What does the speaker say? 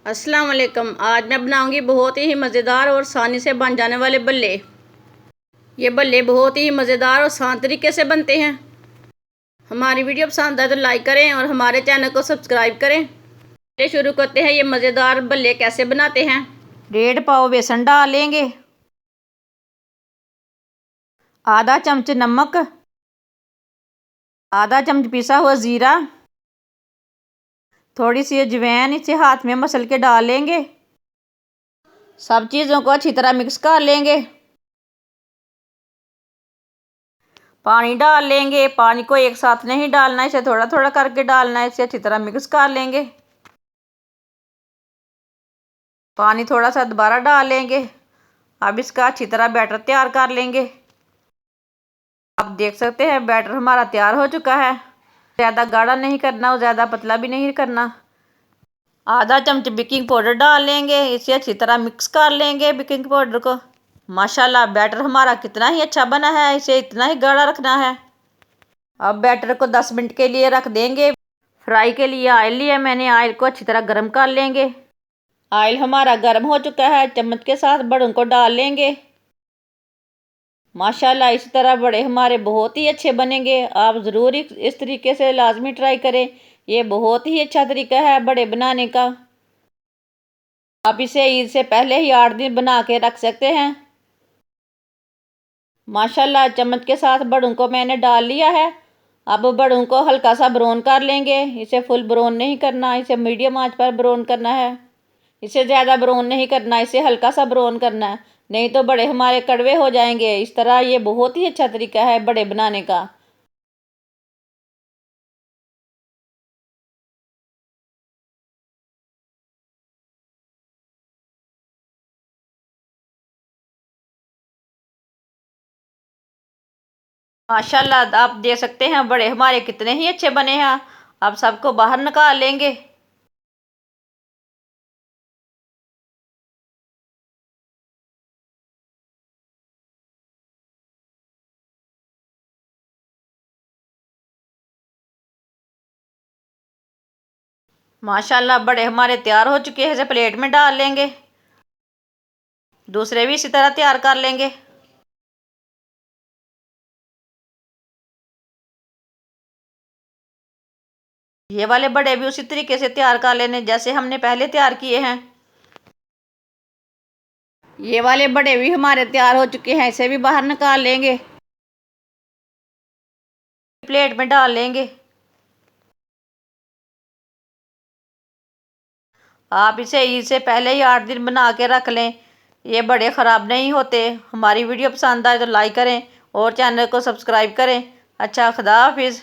अस्सलाम वालेकुम। आज मैं बनाऊंगी बहुत ही मज़ेदार और आसानी से बन जाने वाले बल्ले। ये बल्ले बहुत ही मज़ेदार और आसान तरीके से बनते हैं। हमारी वीडियो पसंद आए तो लाइक करें और हमारे चैनल को सब्सक्राइब करें। चलिए शुरू करते हैं। ये मज़ेदार बल्ले कैसे बनाते हैं। 1.5 पाव बेसन डालेंगे, आधा चम्मच नमक, आधा चम्मच पिसा हुआ ज़ीरा, थोड़ी सी अजवाइन इसे हाथ में मसल के डाल लेंगे। सब चीज़ों को अच्छी तरह मिक्स कर लेंगे। पानी डाल लेंगे। पानी को एक साथ नहीं डालना, इसे थोड़ा थोड़ा करके डालना है। इसे अच्छी तरह मिक्स कर लेंगे। पानी थोड़ा सा दोबारा डाल लेंगे। अब इसका अच्छी तरह बैटर तैयार कर लेंगे। आप देख सकते हैं बैटर हमारा तैयार हो चुका है। ज़्यादा गाढ़ा नहीं करना और ज़्यादा पतला भी नहीं करना। आधा चम्मच बेकिंग पाउडर डाल लेंगे। इसे अच्छी तरह मिक्स कर लेंगे बेकिंग पाउडर को। माशाल्लाह बैटर हमारा कितना ही अच्छा बना है। इसे इतना ही गाढ़ा रखना है। अब बैटर को 10 मिनट के लिए रख देंगे। फ्राई के लिए ऑयल लिया मैंने। ऑयल को अच्छी तरह गर्म कर लेंगे। ऑयल हमारा गर्म हो चुका है। चम्मच के साथ बड़ों को डाल लेंगे। माशाल्लाह इस तरह बड़े हमारे बहुत ही अच्छे बनेंगे। आप ज़रूर इस तरीके से लाजमी ट्राई करें। ये बहुत ही अच्छा तरीका है बड़े बनाने का। आप इसे ईद से पहले ही 8 दिन बना के रख सकते हैं। माशाल्लाह चम्मच के साथ बड़ों को मैंने डाल लिया है। अब बड़ों को हल्का सा ब्राउन कर लेंगे। इसे फुल ब्राउन नहीं करना, इसे मीडियम आंच पर ब्राउन करना है। इसे ज़्यादा ब्राउन नहीं करना, इसे हल्का सा ब्राउन करना है, नहीं तो बड़े हमारे कड़वे हो जाएंगे। इस तरह ये बहुत ही अच्छा तरीका है बड़े बनाने का। माशाल्लाह आप देख सकते हैं बड़े हमारे कितने ही अच्छे बने हैं। अब सबको बाहर निकाल लेंगे। माशाल्लाह बड़े हमारे तैयार हो चुके हैं। इसे प्लेट में डाल लेंगे। दूसरे भी इसी तरह तैयार कर लेंगे। ये वाले बड़े भी उसी तरीके से तैयार कर लेने जैसे हमने पहले तैयार किए हैं। ये वाले बड़े भी हमारे तैयार हो चुके हैं। इसे भी बाहर निकाल लेंगे। प्लेट में डाल लेंगे। आप इसे ईद से पहले ही 8 दिन बना के रख लें। ये बड़े ख़राब नहीं होते। हमारी वीडियो पसंद आए तो लाइक करें और चैनल को सब्सक्राइब करें। अच्छा, खुदा हाफिज़।